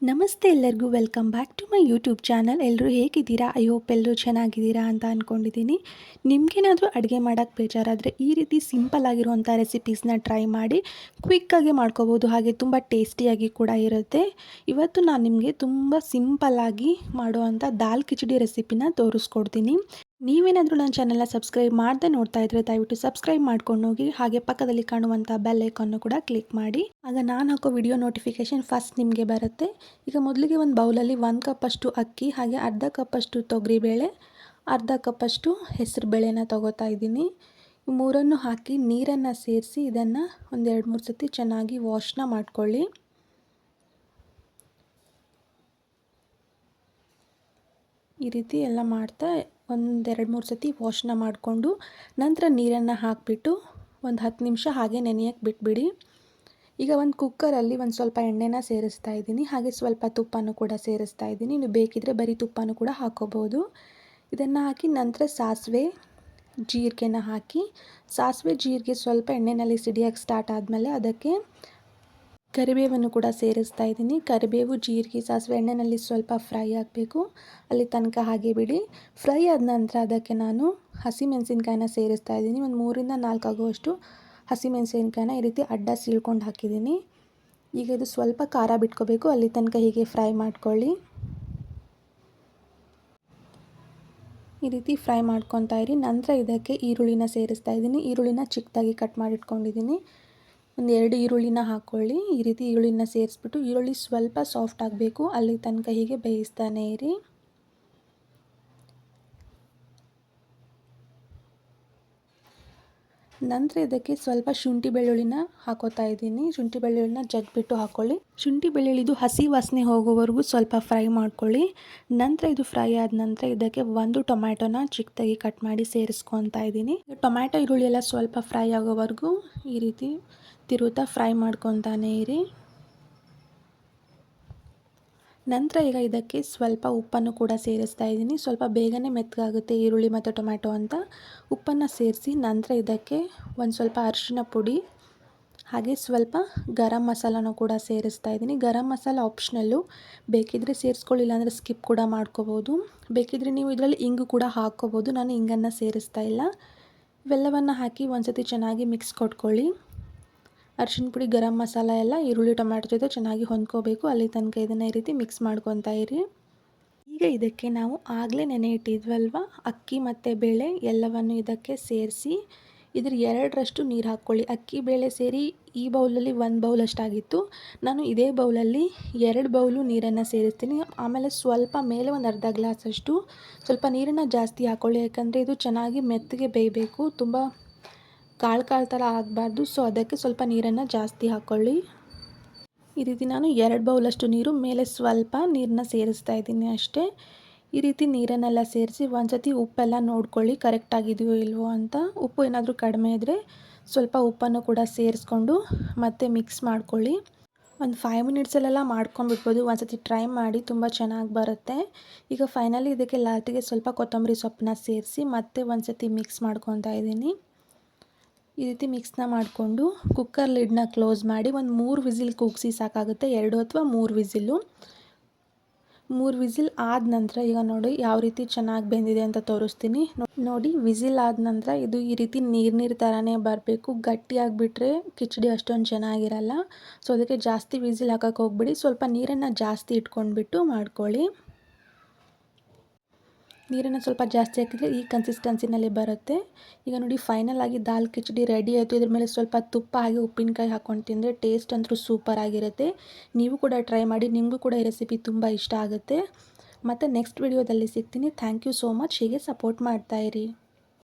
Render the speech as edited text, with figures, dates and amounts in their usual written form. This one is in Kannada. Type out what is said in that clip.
ನಮಸ್ತೆ ಎಲ್ಲರಿಗೂ welcome back to my YouTube channel. ಎಲ್ಲರೂ ಹೇಗಿದ್ದೀರಾ? ಐ ಹೋಪ್ ಎಲ್ಲರೂ ಚೆನ್ನಾಗಿದ್ದೀರಾ ಅಂತ ಅಂದ್ಕೊಂಡಿದ್ದೀನಿ. ನಿಮಗೇನಾದರೂ ಅಡುಗೆ ಮಾಡೋಕ್ಕೆ ಬೇಜಾರಾದರೆ ಈ ರೀತಿ ಸಿಂಪಲ್ ಆಗಿರುವಂಥ ರೆಸಿಪೀಸ್ನ ಟ್ರೈ ಮಾಡಿ ಕ್ವಿಕ್ಕಾಗಿ ಮಾಡ್ಕೋಬೋದು, ಹಾಗೆ ತುಂಬ ಟೇಸ್ಟಿಯಾಗಿ ಕೂಡ ಇರುತ್ತೆ. ಇವತ್ತು ನಾನು ನಿಮಗೆ ತುಂಬ ಸಿಂಪಲ್ಲಾಗಿ ಮಾಡುವಂಥ ದಾಲ್ ಕಿಚಡಿ ರೆಸಿಪಿನ ತೋರಿಸ್ಕೊಡ್ತೀನಿ. ನೀವೇನಾದರೂ ನನ್ನ ಚಾನಲ್ನ ಸಬ್ಸ್ಕ್ರೈಬ್ ಮಾಡದೆ ನೋಡ್ತಾ ಇದ್ದರೆ ದಯವಿಟ್ಟು ಸಬ್ಸ್ಕ್ರೈಬ್ ಮಾಡ್ಕೊಂಡು ಹೋಗಿ, ಹಾಗೆ ಪಕ್ಕದಲ್ಲಿ ಕಾಣುವಂಥ ಬೆಲ್ ಐಕಾನ್ನು ಕೂಡ ಕ್ಲಿಕ್ ಮಾಡಿ. ಆಗ ನಾನು ಹಾಕೋ ವಿಡಿಯೋ ನೋಟಿಫಿಕೇಷನ್ ಫಸ್ಟ್ ನಿಮಗೆ ಬರುತ್ತೆ. ಈಗ ಮೊದಲಿಗೆ ಒಂದು ಬೌಲಲ್ಲಿ 1 ಕಪ್ಪಷ್ಟು ಅಕ್ಕಿ, ಹಾಗೆ ಅರ್ಧ ಕಪ್ಪಷ್ಟು ತೊಗರಿಬೇಳೆ, ಅರ್ಧ ಕಪ್ಪಷ್ಟು ಹೆಸರು ಬೇಳೆನ ತೊಗೋತಾ ಇದ್ದೀನಿ. ಮೂರನ್ನು ಹಾಕಿ ನೀರನ್ನು ಸೇರಿಸಿ ಇದನ್ನು ಒಂದು 2-3 ಸತಿ ಚೆನ್ನಾಗಿ ವಾಶ್ನ ಮಾಡ್ಕೊಳ್ಳಿ. ಈ ರೀತಿ ಎಲ್ಲ ಮಾಡ್ತಾ 1-2-3 ಸತಿ ವಾಶ್ನ ಮಾಡಿಕೊಂಡು ನಂತರ ನೀರನ್ನು ಹಾಕಿಬಿಟ್ಟು ಒಂದು 10 ನಿಮಿಷ ಹಾಗೆ ನೆನೆಯಕ್ಕೆ ಬಿಟ್ಬಿಡಿ. ಈಗ ಒಂದು ಕುಕ್ಕರಲ್ಲಿ ಒಂದು ಸ್ವಲ್ಪ ಎಣ್ಣೆನ ಸೇರಿಸ್ತಾ ಇದ್ದೀನಿ, ಹಾಗೆ ಸ್ವಲ್ಪ ತುಪ್ಪನೂ ಕೂಡ ಸೇರಿಸ್ತಾ ಇದ್ದೀನಿ. ನೀವು ಬೇಕಿದ್ದರೆ ಬರೀ ತುಪ್ಪನೂ ಕೂಡ ಹಾಕೋಬೋದು. ಇದನ್ನು ಹಾಕಿ ನಂತರ ಸಾಸಿವೆ ಜೀರಿಗೆನ ಹಾಕಿ, ಸಾಸಿವೆ ಜೀರಿಗೆ ಸ್ವಲ್ಪ ಎಣ್ಣೆಯಲ್ಲಿ ಸಿಡಿಯೋಕ್ಕೆ ಸ್ಟಾರ್ಟ್ ಆದಮೇಲೆ ಅದಕ್ಕೆ ಕರಿಬೇವನ್ನು ಕೂಡ ಸೇರಿಸ್ತಾ ಇದ್ದೀನಿ. ಕರಿಬೇವು, ಜೀರಿಗೆ, ಸಾಸಿವೆ ಎಣ್ಣೆಯಲ್ಲಿ ಸ್ವಲ್ಪ ಫ್ರೈ ಆಗಬೇಕು, ಅಲ್ಲಿ ತನಕ ಹಾಗೆ ಬಿಡಿ. ಫ್ರೈ ಆದ ನಂತರ ಅದಕ್ಕೆ ನಾನು ಹಸಿಮೆಣಸಿನ್ಕಾಯಿನ ಸೇರಿಸ್ತಾ ಇದ್ದೀನಿ. ಒಂದು 3-4 ಆಗುವಷ್ಟು ಹಸಿಮೆಣಸಿನ್ಕಾಯಿನ ಈ ರೀತಿ ಅಡ್ಡ ಸೀಳ್ಕೊಂಡು ಹಾಕಿದ್ದೀನಿ. ಈಗ ಇದು ಸ್ವಲ್ಪ ಖಾರ ಬಿಟ್ಕೋಬೇಕು, ಅಲ್ಲಿ ತನಕ ಹೀಗೆ ಫ್ರೈ ಮಾಡ್ಕೊಳ್ಳಿ. ಈ ರೀತಿ ಫ್ರೈ ಮಾಡ್ಕೊತಾ ಇರಿ. ನಂತರ ಇದಕ್ಕೆ ಈರುಳ್ಳಿನ ಸೇರಿಸ್ತಾ ಇದ್ದೀನಿ. ಈರುಳ್ಳಿನ ಚಿಕ್ಕದಾಗಿ ಕಟ್ ಮಾಡಿಟ್ಕೊಂಡಿದ್ದೀನಿ. ಒಂದು 2 ಈರುಳ್ಳಿನ ಹಾಕ್ಕೊಳ್ಳಿ. ಈ ರೀತಿ ಈರುಳ್ಳಿನ ಸೇರಿಸ್ಬಿಟ್ಟು ಈರುಳ್ಳಿ ಸ್ವಲ್ಪ ಸಾಫ್ಟ್ ಆಗಬೇಕು, ಅಲ್ಲಿ ತನಕ ಹೀಗೆ ಬೇಯಿಸ್ತಾನೆ ಇರಿ. ನಂತರ ಇದಕ್ಕೆ ಸ್ವಲ್ಪ ಶುಂಠಿ ಬೆಳ್ಳುಳ್ಳಿನ ಹಾಕೋತಾ ಇದ್ದೀನಿ. ಶುಂಠಿ ಬೆಳ್ಳುಳ್ಳಿನ ಜಜ್ಜಿಬಿಟ್ಟು ಹಾಕ್ಕೊಳ್ಳಿ. ಶುಂಠಿ ಬೆಳ್ಳುಳ್ಳಿದು ಹಸಿ ವಾಸನೆ ಹೋಗೋವರೆಗೂ ಸ್ವಲ್ಪ ಫ್ರೈ ಮಾಡ್ಕೊಳ್ಳಿ. ನಂತರ ಇದು ಫ್ರೈ ಆದ ನಂತರ ಇದಕ್ಕೆ 1 ಟೊಮ್ಯಾಟೊನ ಚಿಕ್ಕದಾಗಿ ಕಟ್ ಮಾಡಿ ಸೇರಿಸ್ಕೊತಾ ಇದ್ದೀನಿ. ಟೊಮ್ಯಾಟೊ ಈರುಳ್ಳಿ ಎಲ್ಲ ಸ್ವಲ್ಪ ಫ್ರೈ ಆಗೋವರೆಗೂ ಈ ರೀತಿ ತಿರುತ್ತಾ ಫ್ರೈ ಮಾಡ್ಕೊತಾನೆ ಇರಿ. ನಂತರ ಈಗ ಇದಕ್ಕೆ ಸ್ವಲ್ಪ ಉಪ್ಪನ್ನು ಕೂಡ ಸೇರಿಸ್ತಾ ಇದ್ದೀನಿ. ಸ್ವಲ್ಪ ಬೇಗನೆ ಮೆತ್ತಗಾಗುತ್ತೆ ಈರುಳ್ಳಿ ಮತ್ತು ಟೊಮ್ಯಾಟೊ ಅಂತ ಉಪ್ಪನ್ನು ಸೇರಿಸಿ ನಂತರ ಇದಕ್ಕೆ ಒಂದು ಸ್ವಲ್ಪ ಅರಿಶಿನ ಪುಡಿ, ಹಾಗೆ ಸ್ವಲ್ಪ ಗರಂ ಮಸಾಲನೂ ಕೂಡ ಸೇರಿಸ್ತಾ ಇದ್ದೀನಿ. ಗರಂ ಮಸಾಲ ಆಪ್ಷನಲ್ಲು, ಬೇಕಿದ್ದರೆ ಸೇರಿಸ್ಕೊಳ್ಳಿಲ್ಲ ಅಂದರೆ ಸ್ಕಿಪ್ ಕೂಡ ಮಾಡ್ಕೋಬೋದು. ಬೇಕಿದ್ದರೆ ನೀವು ಇದರಲ್ಲಿ ಇಂಗು ಕೂಡ ಹಾಕ್ಕೋಬೋದು. ನಾನು ಇಂಗನ್ನು ಸೇರಿಸ್ತಾ ಇಲ್ಲ. ಇವೆಲ್ಲವನ್ನು ಹಾಕಿ ಒಂದು ಸತಿ ಚೆನ್ನಾಗಿ ಮಿಕ್ಸ್ ಕೊಟ್ಕೊಳ್ಳಿ. ಅರಿಶಿನ ಪುಡಿ, ಗರಂ ಮಸಾಲ ಎಲ್ಲ ಈರುಳ್ಳಿ ಟೊಮ್ಯಾಟೊ ಜೊತೆ ಚೆನ್ನಾಗಿ ಹೊಂದ್ಕೋಬೇಕು, ಅಲ್ಲಿ ತನಕ ಇದನ್ನು ಈ ರೀತಿ ಮಿಕ್ಸ್ ಮಾಡ್ಕೊತಾ ಇರಿ. ಈಗ ಇದಕ್ಕೆ ನಾವು ಆಗಲೇ ನೆನೆ ಇಟ್ಟಿದ್ವಲ್ವ ಅಕ್ಕಿ ಮತ್ತು ಬೇಳೆ ಎಲ್ಲವನ್ನು ಇದಕ್ಕೆ ಸೇರಿಸಿ ಇದ್ರ 2ರಷ್ಟು ನೀರು ಹಾಕ್ಕೊಳ್ಳಿ. ಅಕ್ಕಿ ಬೇಳೆ ಸೇರಿ ಈ ಬೌಲಲ್ಲಿ 1 ಬೌಲ್ ಅಷ್ಟಾಗಿತ್ತು. ನಾನು ಇದೇ ಬೌಲಲ್ಲಿ 2 ಬೌಲು ನೀರನ್ನು ಸೇರಿಸ್ತೀನಿ. ಆಮೇಲೆ ಸ್ವಲ್ಪ ಮೇಲೆ ಒಂದು ಅರ್ಧ ಗ್ಲಾಸಷ್ಟು ಸ್ವಲ್ಪ ನೀರನ್ನು ಜಾಸ್ತಿ ಹಾಕ್ಕೊಳ್ಳಿ, ಯಾಕಂದರೆ ಇದು ಚೆನ್ನಾಗಿ ಮೆತ್ತಗೆ ಬೇಯಬೇಕು, ತುಂಬ ಕಾಳು ಥರ ಆಗಬಾರ್ದು. ಸೊ ಅದಕ್ಕೆ ಸ್ವಲ್ಪ ನೀರನ್ನು ಜಾಸ್ತಿ ಹಾಕ್ಕೊಳ್ಳಿ. ಈ ರೀತಿ ನಾನು 2 ಬೌಲಷ್ಟು ನೀರು, ಮೇಲೆ ಸ್ವಲ್ಪ ನೀರನ್ನ ಸೇರಿಸ್ತಾ ಇದ್ದೀನಿ ಅಷ್ಟೇ. ಈ ರೀತಿ ನೀರನ್ನೆಲ್ಲ ಸೇರಿಸಿ ಒಂದು ಸತಿ ಉಪ್ಪೆಲ್ಲ ನೋಡ್ಕೊಳ್ಳಿ ಕರೆಕ್ಟಾಗಿದೆಯೋ ಇಲ್ವೋ ಅಂತ. ಉಪ್ಪು ಏನಾದರೂ ಕಡಿಮೆ ಇದ್ದರೆ ಸ್ವಲ್ಪ ಉಪ್ಪನ್ನು ಕೂಡ ಸೇರಿಸ್ಕೊಂಡು ಮತ್ತೆ ಮಿಕ್ಸ್ ಮಾಡ್ಕೊಳ್ಳಿ. ಒಂದು 5 ಮಿನಿಟ್ಸಲ್ಲೆಲ್ಲ ಮಾಡ್ಕೊಂಬಿಡ್ಬೋದು. ಒಂದು ಸತಿ ಟ್ರೈ ಮಾಡಿ, ತುಂಬ ಚೆನ್ನಾಗಿ ಬರುತ್ತೆ. ಈಗ ಫೈನಲಿ ಇದಕ್ಕೆ ಲಾಸ್ಟಿಗೆ ಸ್ವಲ್ಪ ಕೊತ್ತಂಬರಿ ಸೊಪ್ಪನ್ನ ಸೇರಿಸಿ ಮತ್ತೆ ಒಂದು ಸತಿ ಮಿಕ್ಸ್ ಮಾಡ್ಕೊತಾ ಇದ್ದೀನಿ. ಈ ರೀತಿ ಮಿಕ್ಸ್ನ ಮಾಡಿಕೊಂಡು ಕುಕ್ಕರ್ ಲಿಡ್ನ ಕ್ಲೋಸ್ ಮಾಡಿ ಒಂದು 3 ವಿಸಿಲ್ ಕೂಗಿಸಿ ಸಾಕಾಗುತ್ತೆ. 2 ಅಥವಾ 3 ವಿಸಿಲ್ಲು. 3 ವಿಸಿಲ್ ಆದ ನಂತರ ಈಗ ನೋಡಿ ಯಾವ ರೀತಿ ಚೆನ್ನಾಗಿ ಬೆಂದಿದೆ ಅಂತ ತೋರಿಸ್ತೀನಿ. ನೋಡಿ, ವಿಸಿಲ್ ಆದ ನಂತರ ಇದು ಈ ರೀತಿ ನೀರು ಥರನೇ ಬರಬೇಕು. ಗಟ್ಟಿಯಾಗಿಬಿಟ್ರೆ ಕಿಚಡಿ ಅಷ್ಟೊಂದು ಚೆನ್ನಾಗಿರಲ್ಲ. ಸೊ ಅದಕ್ಕೆ ಜಾಸ್ತಿ ವಿಸಿಲ್ ಹಾಕೋಕ್ಕೆ ಹೋಗ್ಬಿಡಿ. ಸ್ವಲ್ಪ ನೀರನ್ನು ಜಾಸ್ತಿ ಇಟ್ಕೊಂಡ್ಬಿಟ್ಟು ಮಾಡ್ಕೊಳ್ಳಿ. ನೀರನ್ನು ಸ್ವಲ್ಪ ಜಾಸ್ತಿ ಹಾಕಿದರೆ ಈ ಕನ್ಸಿಸ್ಟೆನ್ಸಿನಲ್ಲಿ ಬರುತ್ತೆ. ಈಗ ನೋಡಿ, ಫೈನಲ್ ಆಗಿ ದಾಲ್ ಕಿಚಡಿ ರೆಡಿ ಆಯಿತು. ಇದ್ರ ಮೇಲೆ ಸ್ವಲ್ಪ ತುಪ್ಪ ಹಾಗೆ ಉಪ್ಪಿನಕಾಯಿ ಹಾಕ್ಕೊಂಡು ತಿಂದರೆ ಟೇಸ್ಟ್ ಅಂತೂ ಸೂಪರ್ ಆಗಿರುತ್ತೆ. ನೀವು ಕೂಡ ಟ್ರೈ ಮಾಡಿ, ನಿಮಗೂ ಕೂಡ ಈ ರೆಸಿಪಿ ತುಂಬ ಇಷ್ಟ ಆಗುತ್ತೆ. ಮತ್ತು ನೆಕ್ಸ್ಟ್ ವಿಡಿಯೋದಲ್ಲಿ ಸಿಗ್ತೀನಿ. Thank you so much. ಹೀಗೆ ಸಪೋರ್ಟ್ ಮಾಡ್ತಾಯಿರಿ.